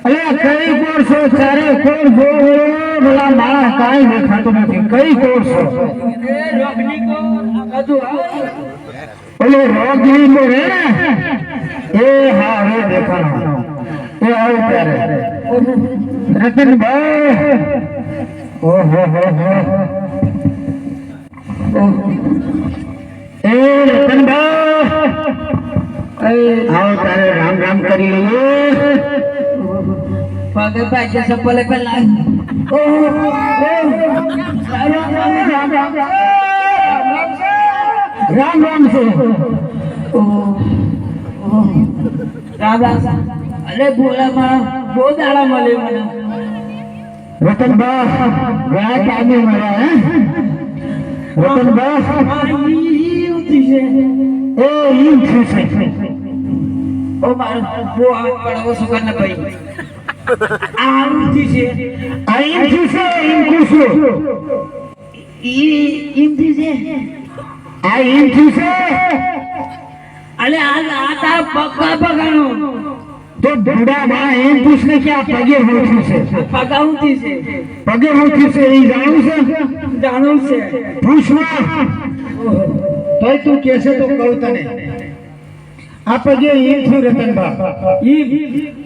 અલે કઈ કોણ છો ચારે કોણ બોલા મારા કાઈ દેખાતું નથી કઈ કોણ છો રોગની કો આ બાજુ ઓલે રોગની કો રે એ હા રે દેખાનો એ આવ ત્યારે રતનભાઈ ઓહો હો હો એ રતનભાઈ આવ તારે રામ રામ કરી લઈએ પગે પાછે સપલે પેલા રામ રામ છે રામ રામ અરે બોલામાં બહુ દાડા મળે મને રતનભાઈ ઘણા ટાઈમે મળ્યા હે રતનભાઈ મારી ઉતી છે એ ઈ છે ઓ મારો બહુ આ પડવો સુકન ભાઈ આ ઉતી છે આ ઈ છે ઈ કુશું ઈમથી છે આ ઈ છે અલે આ તાર પગ પગાનો તો બુડા બા એમ પૂછને કે આ પગે હોઠી છે પગાઉતી છે પગે હોઠી છે એ જાણું છે જાણું છે પૂછવા તોય તું કેસે તો કહું તને આ પગે એમ થયું રતનબા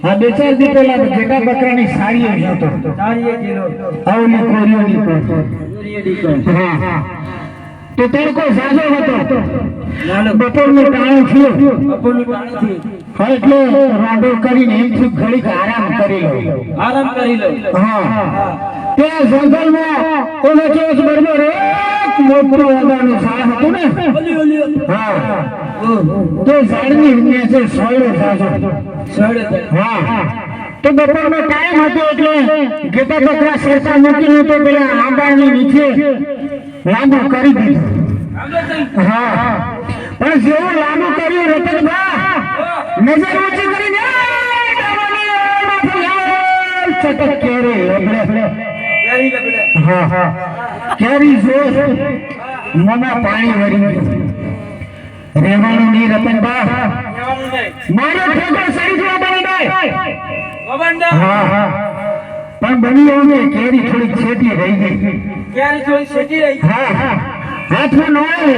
આ બે ચાર દી પહેલા જેટા બકરાની સાડી આવ્યો હતો સારી કિલો આવલી કોરિયોની કો હા તો તડકો સાજો હતો બપોરનો ટાણું થયો બપોરનું પાણી હા એટલે રાડો કરીને એમ થયું ઘડીક આરામ કરી લો આરામ કરી લો હા ત્યાં જંગલમાં ઓલો કેસ બરોબર એક મોટો ઓદાનું ઝાડ હતું ને ઓલી હા તો ઝાડની નીચે સોયડો સાજો હા તો બપોરનો ટાઈમ હતો એટલે ઘેટા બકરા શેરતા મૂકીને તો પેલા આંબાની નીચે લાંબુ કરી દીધું હા પણ જેવું લાંબુ કર્યું રતનબા નજર ઊંચી કરીને ચટક કેરી લબડે હા હા કેરી જોર મોમાં પાણી વળી ગયું રેવાનું નહીં રતનબા મારો ઠેકો સડી જવા બની હા હા પણ બની અમે કેરી થોડીક છેટી રહી ગઈ ક્યારે થોડી સેટી રહી હા હા હાથમાં ન આવે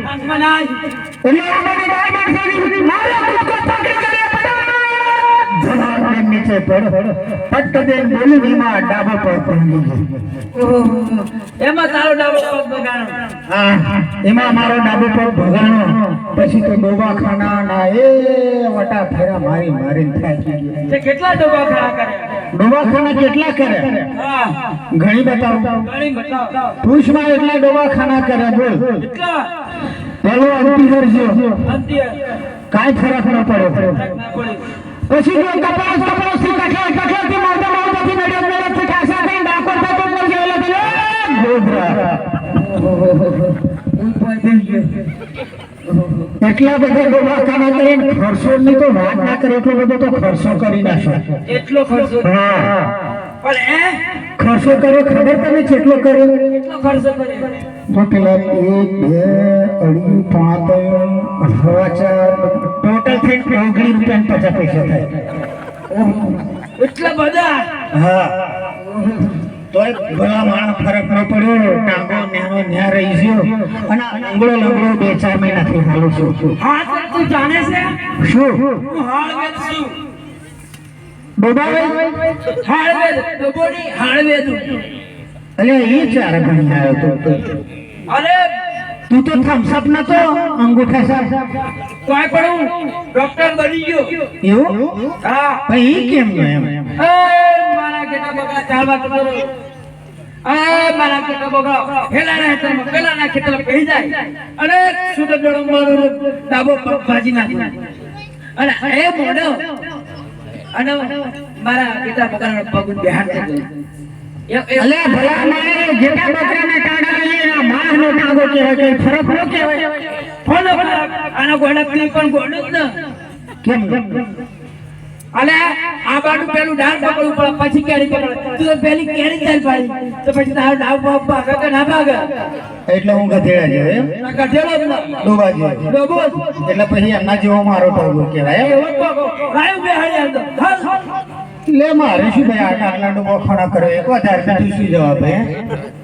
હાથમાં ના એટલે મને ડાળ મારતી મારો કૂદકો પકડી જમાને નીચે પડ પટ્ટ દેન બોલી દીમાં ડાબો પર પડી ગઈ એમાં તારો ડાબો પગ બગાડો હા એમાં મારો ડાબો પગ ભગાણો પછી તો દવાખાના ના એ વટા ફેરા મારી મારીને થાકી ગયો તે કેટલા ડબ્બા ખડા કરે દવાખાના કેટલા કરે હા ઘણી બતાવ ઘણી બતાવ પુરુષમાં એટલા દવાખાના કરે બોલ કેટલા પેલો અંતિહર જો અંત્ય કાઈ ફરક ન પડે ના પડી પછી જો કપાસ થી કઠે મોટાથી નડિયાદ ખાસા કઈ ડાકોર થતો મર ગયો એટલે ગોબરા એટલા બધા દવાખાના કરીને ખર્ચો ની તો વાત ના કરે એટલો બધો તો ખર્ચો કરી નાખો એટલો ખર્ચો હા પણ એ ખર્ચો કર્યો ખબર તમે કેટલો કર્યો કેટલો ખર્ચો કર્યો તો પેલા 1 2 5 ટોટલ થઈ 19 રૂપિયા 50 પૈસા થાય એટલા બધા હા તોય ભલા માણસ ફરક ન પડ્યો ટાંગો ન્યાનો ન્યા રહી ગયો અને અંગળો લંગડો 2-4 મહિનાથી હાલું છું હા તો તું જાણે છે શું હું હાળવેદ છું બોબાભાઈ હાળવેદ ડબોડી હાળવેદ અલે એ ચાર ગણી આવ્યો તો અરે તું તો થમ્સઅપ ન તો અંગૂઠા સાહેબ કોઈ પણ હું ડોક્ટર બની ગયો એવું હા ભાઈ કેમ ન એમ એ મારા કેટા બગડા ચાલવા કરો મારા કેટા બગડા પેલા ના ખેતર કહી જાય અને સુધ જોડો મારો ડાબો પગ ભાજી નાખી અને એ મોડો અને મારા કેટા બગડા પગ બેહાર થઈ અલે ભલા મારે જેટા બકરાના ટાડા લઈને માહનો ટાગો કહેવાય કે ફરક ન કહેવાય ફોનો આના ગોળકથી પણ ગોળ જ ન કેમ અલે આ બાજુ પેલું ડાળ પકડવું પડે પછી કેરી પકડે તું તો પેલી કેરી ચાલ પાડી તો પછી તારો ડાવ પાપ ભાગે કે ના ભાગે એટલે હું ગધેડા જેવો એમ ગધેડો જ ના ડોબા જેવો ડોબો એટલે પછી એમના જેવો મારો ટાગો કહેવાય એવો તો રાયું બેહાડી આવતો લે મારે શું ભાઈ આટલાનો વખોણા કરે એક વધારે બીજું શું જવાબ હે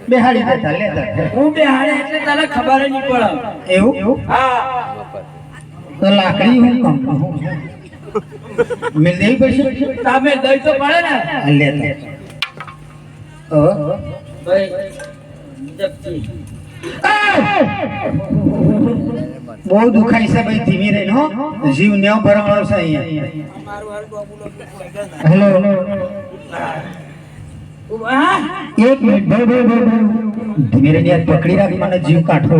બેહાડી દેતા લેતા હું બેહાડે એટલે તને ખબર જ નહીં પડે. એવું હા તો લાકડી હું કામ મિલ દેવી પડશે તમે દઈ તો પડે ને. લેતા ભાઈ જપતી. બહુ દુખાય છે ભાઈ ધીમી રહીને હો જીવ નેવ ભરવાનો છે અહીંયા હેલો હા એક મિનિટ ભાઈ ધીમી રહીને યાર પકડી રાખ મને જીવ કાઢો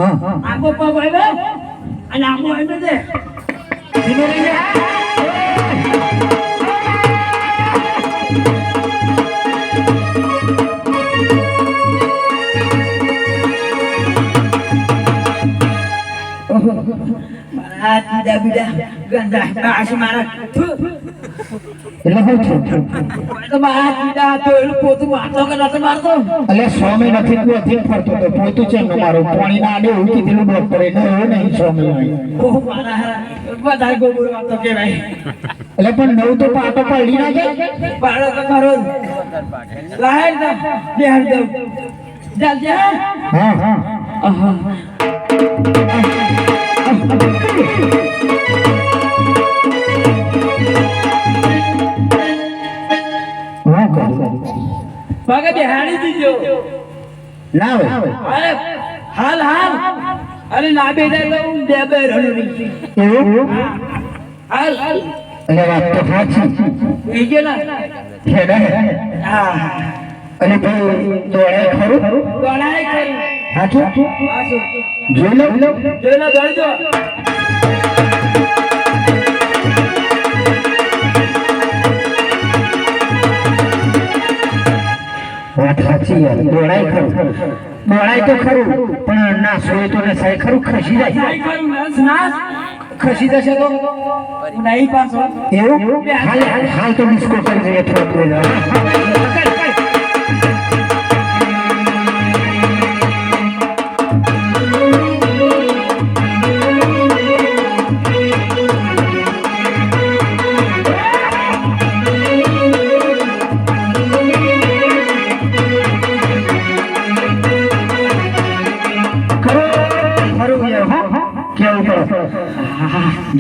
હા આંબો પગ આવ્યો અને આંબો આવ્યો છે. ધીમે રહીને મારા તીડા બીડા ગંદા આશી મારા એટલે હું છું તો મારા તીડા તો એનું પોતું મારતો કે નતો મારતો. એટલે સ્વામી નથી તું અધીન ફરતો તો પોતું છે ને મારું પાણી ના આડે એવું કીધેલું ડોક્ટરે ને એવું નહીં સ્વામી ઓહ મારા વધારે ગોબરો વાતો કહેવાય. એટલે પણ નવ તો પાટો પડી ના જાય પાડો તો ખરો જ. લાહેર તો બેહાર દઉં ચાલજે. હા હા પગે બેહાડી દીધો. ના હોય અરે હાલ હાલ અરે ના બેઠા તો હું બે રણુરી. એવું હાલ હાલ એટલે વાત તો સાચી થઈ ગયો ને. હેડે હા અને ભાઈ દોડે ખરું દોડાય ખરી. સાચું પાછું જોઈ લો જોઈ લો દોડજો. વાત સાચી યાર દોડાય ખરું દોડાય તો ખરું પણ ના સોય તો ને સાય ખરું ખસી જાય નાઈ ખરું નાસ નાસ ખસી જશે તો નહીં પાછો. એવું હાલ હાલ તો ડિસ્કો કરી દઈએ થોડું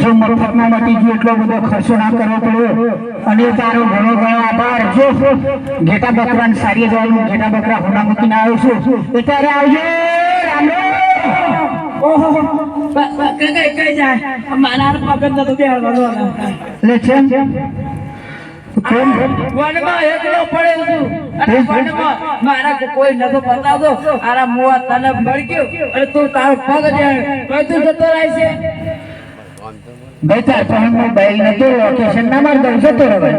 જો મફતમાં મટી ગયું એટલો બધો ખર્ચો ના કરવો પડ્યો અને તારો ઘણો ઘણો આભાર જો ઘેટા બકરાને સારી જવાનું ઘેટા બકરા હોના મૂકીને આવ્યો છું એ ત્યારે આવજો રામ રામ. ઓહો કઈ જાય મારા પગ નતો બેહાડવાનો. લે છે વનમાં એકલો પડેલ છું અને વનમાં મારા કોઈ નતો બતાવતો. આરા મુવા તને ભડક્યો અને તું તારો પગ જાય તું જતો રહે છે. ભાઈ તાર પણ મોબાઈલ નતો લોકેશન ના માર દઉં જતો રહે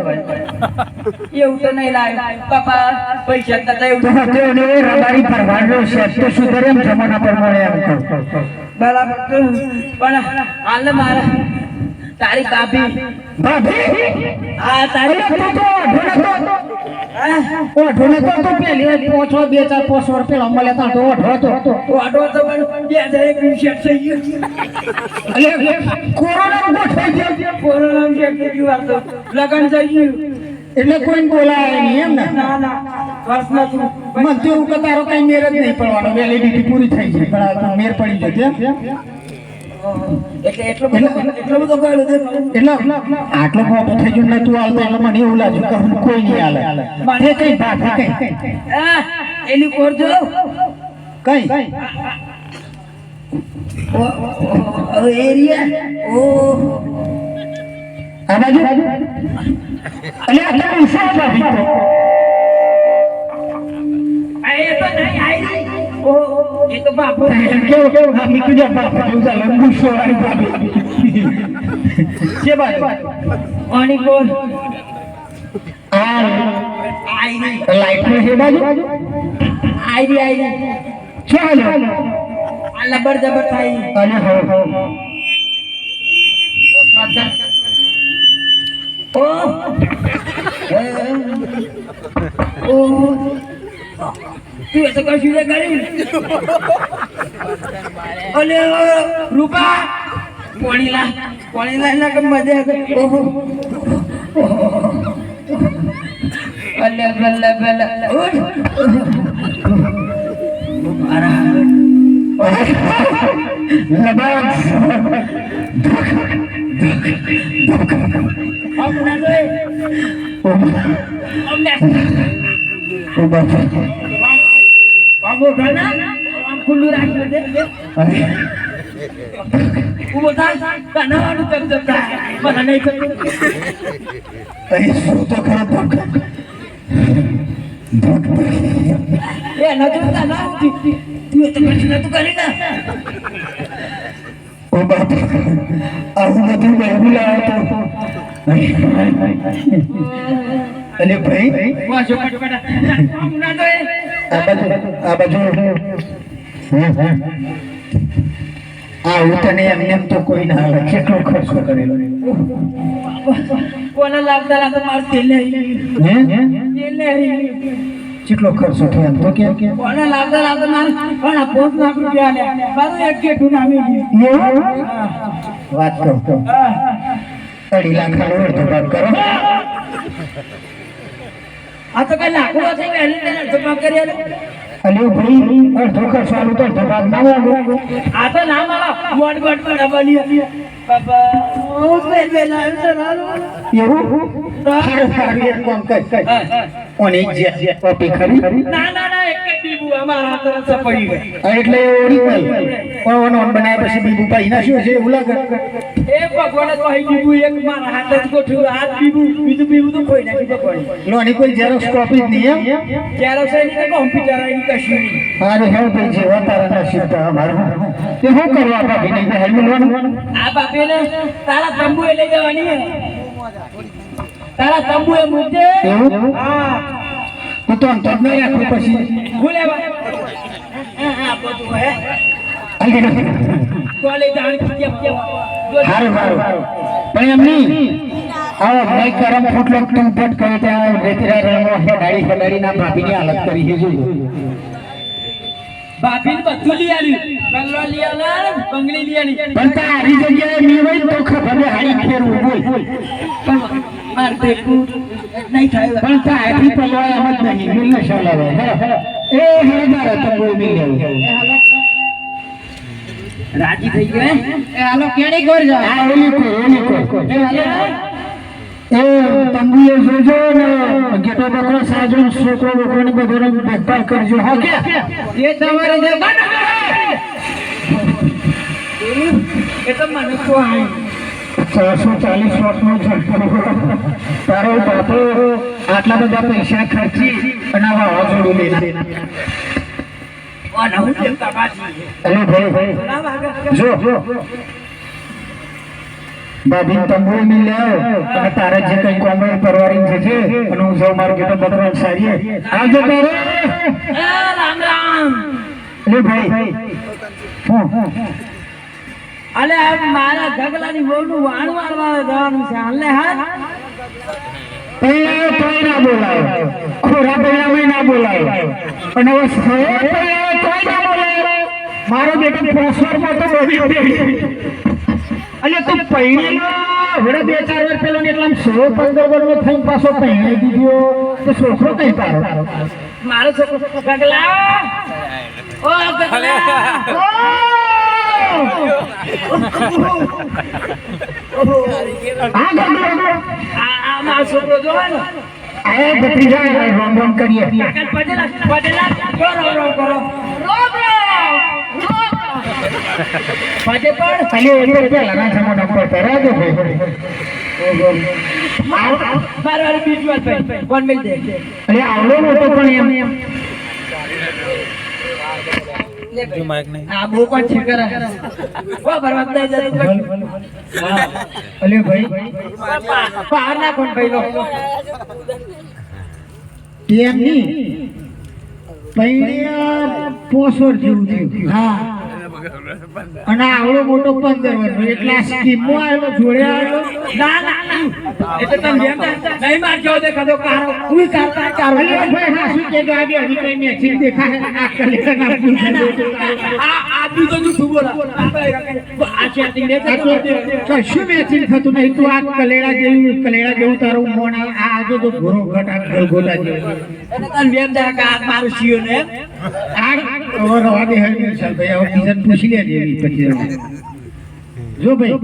એવું તો નહીં લાગે પપ્પા પૈસા તને એવું તો હતો ને રબારી પરવાનો છે તો શું કરે એમ જમાના પ્રમાણે એમ કહું બરાબર પણ હાલ મારા તારી ભાભી ભાભી હા તારી તો ઓઢો ને તો પેલી પોછો 2-4 પેલો મળે તો ઓઢો તો વાડો તો પણ 2021 શેટ થઈ ગયું. એટલે કોરોના ઉભો થઈ ગયો કોરોના શેટ થઈ ગયું. આ તો લગન થઈ ગયું. એટલે કોઈ બોલાય નહીં એમ ને ના ના વર્ષમાં તું મને તો એવું કે તારો કઈ મેર જ નહીં પડવાનો વેલિડિટી પૂરી થઈ ગઈ પણ આ તો મેર પડી જશે એટલે એટલો બધો કરેલો તે એટલે આટલો મોટો થઈ ગયો ને તું હાલતો એટલે મને એવું લાગ્યું કે હું કોઈ નહીં હાલે મારે કઈ ભાભી કઈ એની કરજો કઈ એરિયા ઓ આ બાજુ એટલે આટલા ઉષા ભાભી તો એ તો નહીં આવી. ઓ એ તો બાપુ કેવું હા મીઠું જા બાપ જેવું ચાલે ગુસ્સો વાળી ભાભી છે બાજુ ઓની કોણ આ આઈ લાઈટ નો છે બાજુ આઈ ચાલો આ લબર જબર થાય. અને હો ઓ ઓ તું એ તો કશું ના કરી. ઓલે રૂપા પોણીલા ના કે મજા ઓહો બલ્લે બલ્લે બલ્લે ઉઠ મારા લબાગ હમણાં જોઈ બાબુ ગાના આમ ખુલ્લું રાખી દે ઉભો થાય કાનાનું ચમ ચમ થાય મને નહીં થતું અહીં શું તો ખરો એ નજર ના ઉઠી તું તો કશું નતું કરી ના ઓ બાપ આવું બધું બહેરું લાવ્યો તો અલે ભાઈ વાજો કટ હમણાં તો આ બાજુ તને એમને એમ તો કોઈ ના આવે કેટલો ખર્ચો કરેલો કોને લાગતા લાગતા માર તેલ કેટલો ખર્ચો થયો એમ તો કેમ કોને લાગતા લાગતા માર પણ 5 લાખ રૂપિયા લે મારું એક ગેટું નામી ગયું વાત કરો 2.5 લાખ નો અડધો ભાગ કરો આ તો કઈ લાખો છે પહેલી તેને અડધો ભાગ કરી આલે અલે ભાઈ અડધો ખર્ચો આલું તો અડધો ભાગ ના લાગો આ તો ના મારા મોડ બની બાબા ઓ બેલ એવું સારું એક કામ કર ઓની જે કોપી ખરી ના એક જ બીબુ અમારા હાથ પડી ગઈ એટલે ઓરિજિનલ ઓન બનાવ્યા પછી બીબુ પાઈ ના શું છે એવું લાગે એ ભગવાને તો અહીં બીબુ એક મારા હાથ જ ગોઠવ્યું હાથ બીબુ બીજું બીબુ તો કોઈ નાખી દે કોઈ લોની કોઈ ઝેરોક્સ કોપી જ નહીં ત્યારે છે ને કોમ્પ્યુટર આઈ કશું નહીં અરે હે ભાઈ જે તારા નસીબ તો અમારું તે શું કરવા ભાભી નહીં હેલ્મેટ લેવાનું આ બાપીને તારા તંબુએ લઈ જવાની હે તારા તંબુએ મૂકે એવું હા તું તો અંતર ન રાખો પછી ભૂલે હા બધું હે કોલેજ આણી હારું પણ એમ નહીં આવો ભાઈ કરમ ફૂટલો તું પટ કરે ત્યાં રેતીરા રણો હેડાડી ના ભાભીની હાલત કરી છે જોઈ બાપીને બધું લઈ આવ્યું બંગલો લઈ આવ્યા બંગલી લઈ આવી પણ તારી જગ્યાએ મેવાય તો ખબર હારી ફેરવું બોલ પણ માર ભેગું નહીં થાય પણ તારી પલવાય એમ જ નહીં મિલ ન શલાવે એ હરદાર તો બોલ મિલ લેવું રાજી થઈ ગયો એ હાલો કેણી કર જા આ ઓલી કો એ તંબુએ જોજો ને ગેટો બકરો સાજો છોકરો બકરોને બધોને દેખભાળ કરજો હા કે એ તમારે જે એ તો મને તો આઈ 440 વર્ષનો જંપરો તારો બાપો આટલા બધા પૈસા ખર્ચી અને આ વાવાઝોડું લેના ઓના હું દેવતા બાજી અરે ભાઈ ના વાગે જો બાબી તંબુ મિલ લેવો અને તારે જે કઈ કોમર પરવારી છે અને હું જો માર્કેટો બકરો સારીએ આવજો તારે રામ રામ લે ભાઈ અલે આ મારા ગગલાની વહુનું વાણ વાળવા જવાનું છે હાલે હા પહેલા તોય ના બોલાય ખોરા પહેલા ના બોલાય અને હવે પહેલા તોય ના બોલાય મારો બેટો પ્રોફેસરમાં તો બધી અલે તું પૈણીનો હવે 2-4 વર્ષ પહેલો ને એટલા 16-15 વર્ષનો થઈને પાછો પૈણી દીધો તો છોકરો કઈ તારો મારો છોકરો ગગલા ઓ ગગલા આ મારો છોકરો જોવા ને આ ભત્રીજા રોમ રોમ કરીએ પડેલા કરો કરો પાજે પણ ખાલી એક પેલા ના સમો નંબર તરા દે ભાઈ મારો બીજ વાત ભાઈ કોણ મિલ દે અરે આવડો મોટો પણ એમ આ બહુ કોણ છે કરે ઓ બરબાદ થઈ જતું હા અલે ભાઈ બહાર ના કોણ ભાઈ નો એમ ની પૈણિયા પોસોર જેવું થયું હા અને આવડો મોટો 15 વર્ષનો એટલા સ્કીમો આવેલો જોડે આવેલો ના એટલે તમે નહીં માર જાવ દેખાતો કારો ઉઈ કારતા ચાર અલે ભાઈ હા શું કે ગાડી હજી કઈ મેચિંગ દેખાય આ કલેક્ટર ના પૂછે આ તું તો જૂઠું બોલા આ chatting ને કશું મેચિંગ થતું નહીં. તું આ કલેડા જેવું તારું મોણ આ આજે તો ઘોરો ઘટ આ ગોટા જેવું અને તને બેમ દા કે આ મારું સીઓ ને આ હવે રવા દે હે વિશાલ ભાઈ. હવે બીજાને પૂછી લેજે એવી પછી જો ભાઈ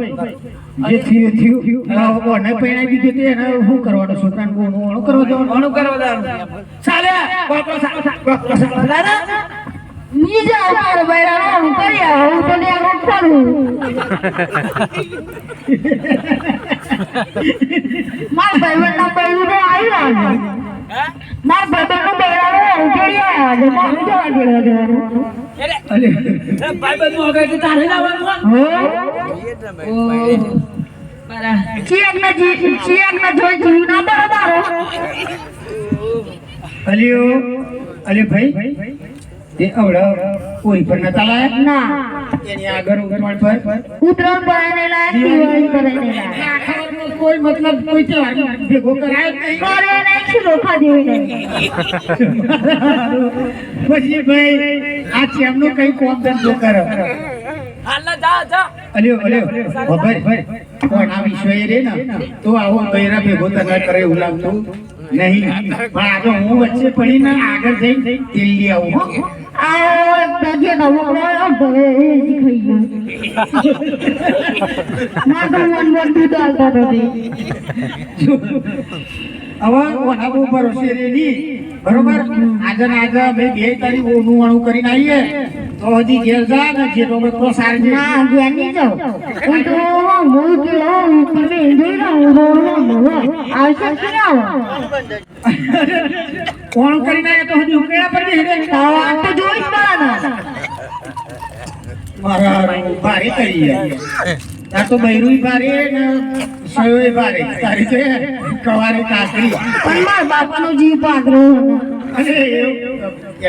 જે થયું ઓને પૈણાઈ દીધું તે એને શું કરવાનું? છોકરાને ઓણું કરવા જવાનું? ઘણું કરવા દાનું ચાલે કોકો સાલા નીચે આવકાર બૈરા હું કરી આવું તો ને આમ કરું માર ભાઈબંધ ના પૈયું તો આવી રહ્યો માર ભાઈબંધ નું બૈરા હું કરી આવ્યા માર જવા દેવાનું અરે ભાઈ બધું આગળ તો તારે લાવવાનું મારા ચિયાક ના જોઈ જીવ ના બરાબર અલે ભાઈ તે અવડા કોઈ પણ નતા લાયા ના એની આગળ ઉતરાણ પર ઉતરાણ પરાને લાયક દિવાળી પરાને લાયક કોઈ મતલબ કોઈ તહેવાર ભેગો કરાય જ નહીં. કરે નહીં ખીલોખા જેવી નહીં પછી ભાઈ આ ચેમનો કઈ કોમ ધંધો કરો. હાલના જા જા અલ્યો ભાઈ કોણ આ વિશ્વએ રે ને તો આવો ગયરા ભેગો તને કરે એવું લાગતું નહીં. પણ આ તો હું વચ્ચે પડીને આગળ જઈને તેલ લઈ આવું હો. આવો દાજે નવો ભવે ખાઈ ગયો માગણ મન દૂધ આવતા નથી હવે ઓના બહુ ભરોસે રે ની બરોબર. આજે ને આજે ભાઈ બે તારી ઓનું વાણું કરીને આવીએ તો હજી ઘેર જા ને જે તો બકરો સારી ના ગયા નહીં જાઓ હું તો મૂળ ગયો તમે જોઈ રહ્યો આવશે કે ના કોણ કરીને આવ્યા તો હજી ઉકેલા પર બેહી રે. આવો તો જોઈ જ મારા મારા ભારે કરી આ તો બૈરુઈ ભારે ને સયોય ભારે તારી છે કવારી કાકરી પણ મારા બાપાનો જીવ પાકરો અને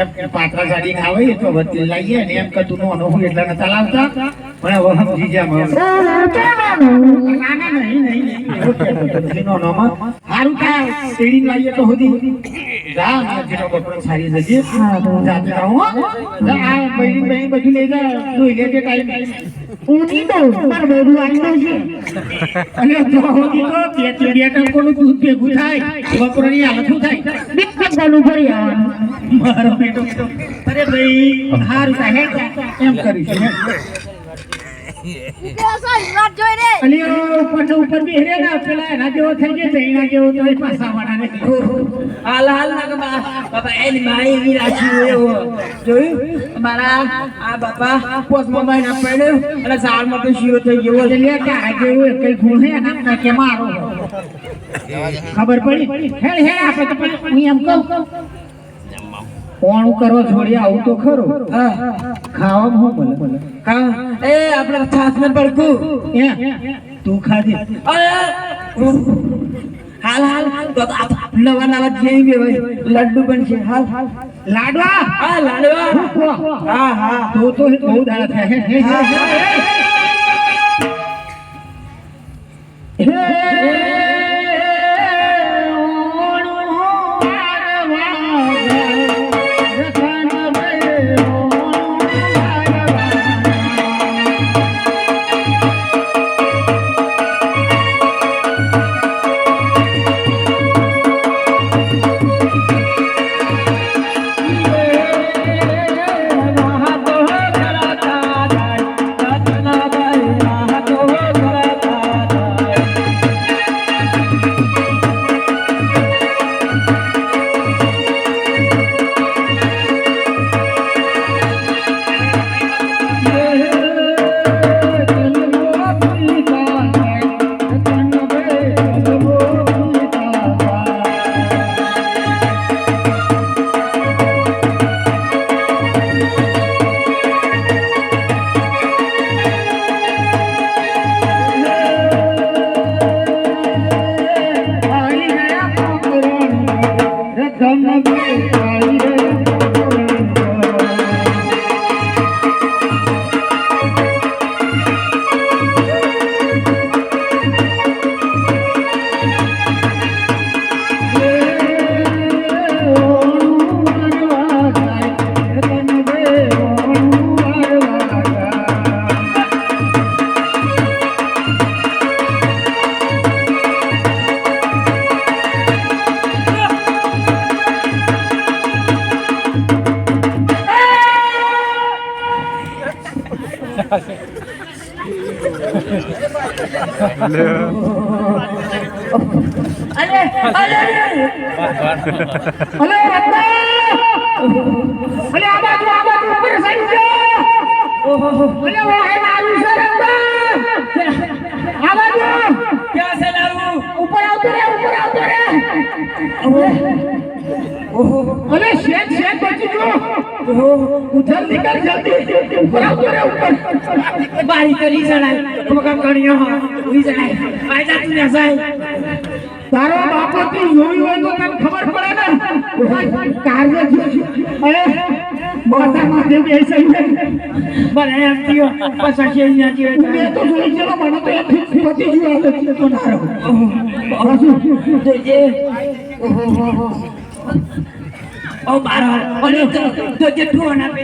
એમ પાત્રા સાડી ખાવે એ તો વચ્ચે લાવીએ ને એમ કતું નો હું એટલા નતા લાવતા પણ હવે સમજી જા મને. ના નહીં એવો કહેતો હતો નથી નોનોમાં. સારું થાય શેરડી લાવીએ તો હોધી જા ના જેનો બકરો સારી જજે જાતે રહો હો. જા આ બૈરી બૈરી બધું લઈ જા જોઈ લેજે ટાઈમ હું નહીં દઉં મારા બેબી વાંચતો છે અને તો હોધી તો બે ટંકોનું દૂધ ભેગું થાય બકરોની હાલત શું થાય? બીજું ફરી આવવાનું મારો બેટો અરે ભાઈ હારું સાહેબ એમ કરીશું અલ્યો ઉપર બેહરે ના પેલા એના જેવો થઈ ગયો જઈના જેવો તો પાછા વાળાને હાલ ના કે બાપા એની માઈ એવી રાખી એવો જોયું મારા આ બાપા પોસ્ટમાં મહિના પડ્યો અને સાલમાં તો શીરો થઈ ગયો એટલે કે આ જેવું કઈ ગુણ હે ના કે મારો ખબર પડી હેડ આપણે તો પછી હું એમ કહું કોણ કરો છોડી આવું તો ખરો. ખાવામાં હું બોલે એ આપણે છાસ ને પડકું તું ખાજે. હાલ તો નવા જેવી ભાઈ લડ્ડુ બનશે હાલ લાડવા હા લાડવા હા તો બહુ દાડા થયા હે અરે અરે અલે રત્ના! અલે આ બાજુ ઉપર સાઈડ છે. ઓહો અલે ઓહે મારું છે રત્ના! આ બાજુ ક્યાં છે લાવું ઉપર આવતો રે. ઓહો અલે શેક બચી ગયો. ઓહો જલ્દી કર જલ્દી. ઉપર આવતો રે ઉપર. બારી તો ની જણાય મગર કણિયો ની જણાય આયલા તું ને સાઈ તારો બાપો તું જોઈ હોય તો તને ખબર પડે ને. કાર્ય છે. અરે માથામાં દેવ એસા હી મને એમ થયો પાછા કે અહીંયા કે મેં તો જોઈ ચલો મને તો એમ પતી ગયું આ તો ના રહો. જોજે ઓહો ઓ બારો અરે તો જે ઠોન આપે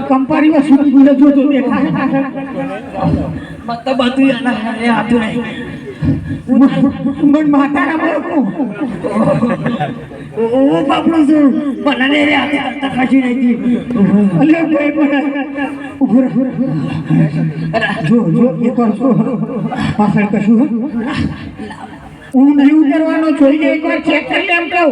કંપારીમાં સુની ગુલે જો તો દેખાય. મત બધું આના એ હાથું નહીં મન માતાના મોકો. ઓ બાપડું છું બનાને રે હાથે કરતા ખાસી નહીં અલે ભાઈ મને ઉભો જો એક વાર જો પાછળ કશું હું નહીં ઉતરવાનો જોઈએ એક વાર ચેક કરી લે એમ કહું.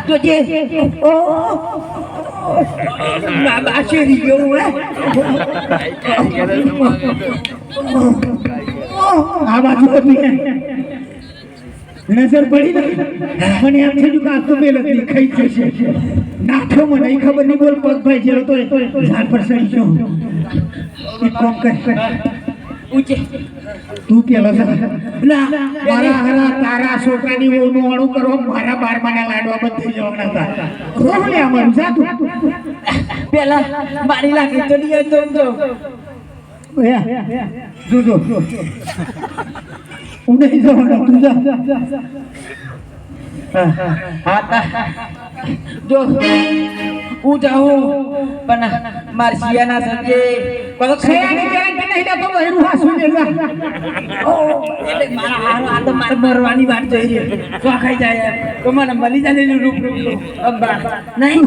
જોજે ઓ બાબા શેરી ગયો આ બાજુ નજર પડી ને મને એમ થયું કે આ તો મેલ હતી ખાઈ જશે. નાઠો મને નહીં ખબર નહીં બોલ પગ ભાઈ જેલો તો ઝાડ પર સડી ગયો. એક કામ કર ઊંચે તું પેલો છે મારા હારા તારા છોકરાની ઓનું અણું કરો મારા બારમાના લાડવા બંધ થઈ જવાના હતા. રોહલે અમારું જા તું. પેલા મારી લાગી તો નહીં તો જો હું નહીં જવાનો તું જા. હા જો હું જાઉં પણ માર શિયાના સંજે કોનો છેયાની ગેરંટી નહીં લેતો બહેરું હાસું ને જા. એટલે મારા હારો આ તો મારે મરવાની વાત જોઈ રહી તો ખાઈ જાય તો મને મળી જાય રૂપ અંબા નહીં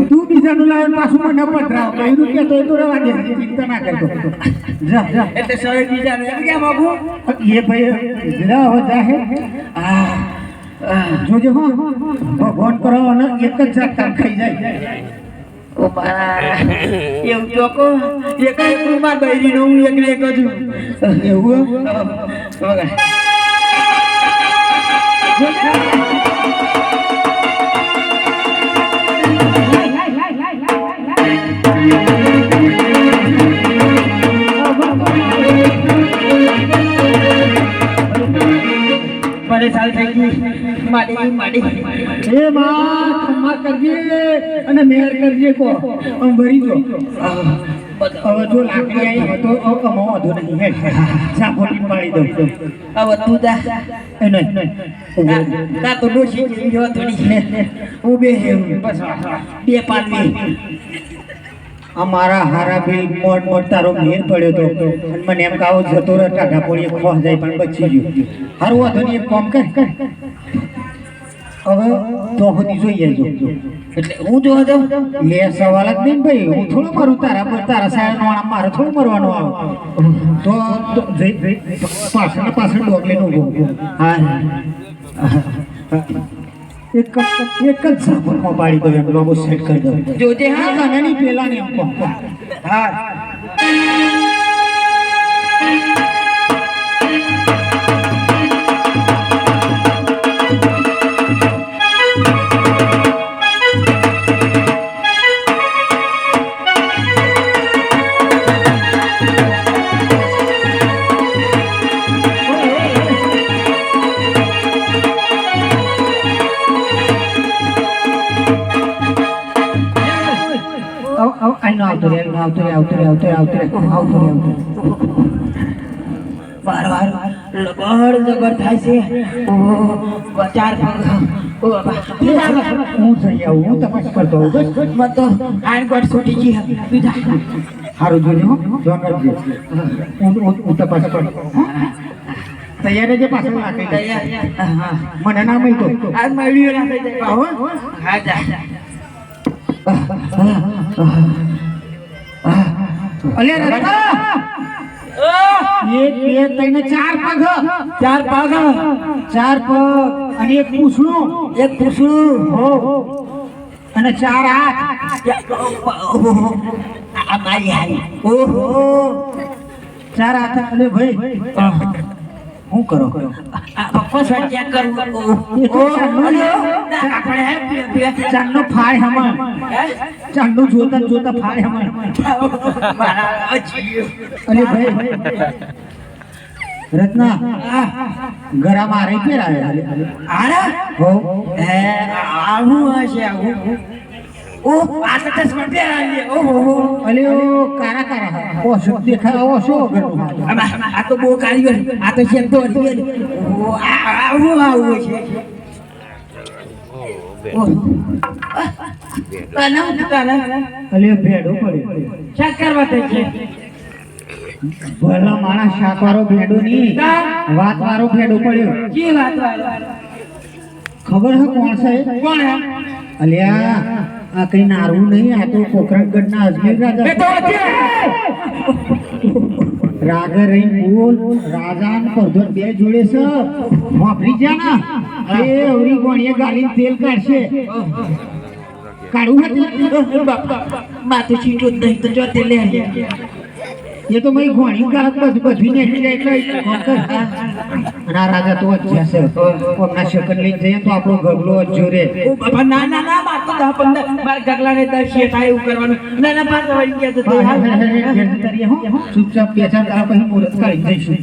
તું બીજાનું લાવે પાછું મને પધરાવ બહેરું કે તો રવા દે ચિંતા ના કરતો. જા એટલે સવે બીજા ને કેમ બાબુ એ ભાઈ લા હો જાહે જોજે હો ભગવાન કરો અને એક જ જાત કામ ખાઈ જાય. ઓ મારા એવું ચોકો એક માર બૈરી નો હું એક જ એવું મને સાલ થઈ ગઈ માડી એ માં ખમ્મા કરજે અને મેર કરજે કો આમ ભરી જો. હવે જો લાકડી આવી હોય તો કમો વધુ નહીં હે સાપોટી પાડી દો. હવે તું જા નહીં ના તો ડોશી જેવી જો થોડી હું બે બસ બે પાડવી અમારા હારા બિલ મોટ તારો મેર પડ્યો તો અને મને એમ કાવો જતો રહે ટાઢા પોળીએ ખોસ જાય પણ બચી ગયું. હારું વાંધો નહીં એક કામ કર હવે તો સુધી જોઈ આવજો. એટલે હું જોવા જાઉં લે સવાલ જ નહીં ભાઈ હું થોડું મારું તારા સાહેબ મારે થોડું મરવાનું આવે તો પાછળ ડોગલીનું ઉભો. હા એક જ સાપરમાં પાડી દો એમ લોબો સેટ કરી દો. જોજે હા નહીં પેલા ને એમ કહો. હા આવતો રે વાર લગડ થાય છે ઓ ચાર પગ ઓ બાપા હું જઈ આવું હું તપાસ કરતો હોઉં બસ મત તો આઈન છૂટી ગઈ તું જા સારું જોજો હો જોન કરજો હું તપાસ કરું તૈયાર જે પાછળ નાખી દે હા મને ના મળ્યો આજ મળ્યું ના થઈ જાય હો હા જા અલે રત્ના એક બે ત્રણ ચાર પગ અને એક પૂછડું હો અને ચાર હાથ આ મારી હારી ઓહો ચાર હાથ અલે ભાઈ હું કરો પપ્પા સ્વાદ ચેક કરું આપણે ચાંદનો ફાળ હમણ ચાંદનો જોતા ફાળ હમણ અલે ભાઈ રત્ના ગરા મારે ફેર આરા હો આવું હશે આવું ઓ આ તો ચશ્મા પહેરાવી ઓહો અલે ઓ કારા ઓ શું દેખાય ઓ શું કરવું આ તો બહુ કારીગર આ તો શેમ તો હતી ઓ આવું છે અલે ભેડો પડ્યો શક્કર વાતે છે ભલા માણસ શાક વાળો ભેડો ની વાત વાળો ભેડો પડ્યો જી વાત ખબર હે કોણ છે કોણ હે અલ્યા આ કઈ નારું નહીં આ તો પોખરણગઢ ના અજમેર એ તો રાજા રાગા રહી બોલ રાજા ને પરધોર બે જોડે છે વાપરી જા ના એ અવરી ગોણીએ ગાલીને તેલ કાઢશે કાઢું હતું બાપા માથું છીટું જ નહીં તો જો તે લે એ તો મય ગોણી ગાલક બધું ને એટલે ના રાજા તો જ જશે કોમના શકન લઈને જઈએ તો આપણો ગગલો જ જોરે ઓ બાપા ના ના ના બાત તો 10 15 બાર ગગલાને 10 શેઠા એવું કરવાનું ના ના પાછા વળી ગયા તો ચૂપચાપ બેસા તારા પછી મુહૂર્ત કાઢી જઈશું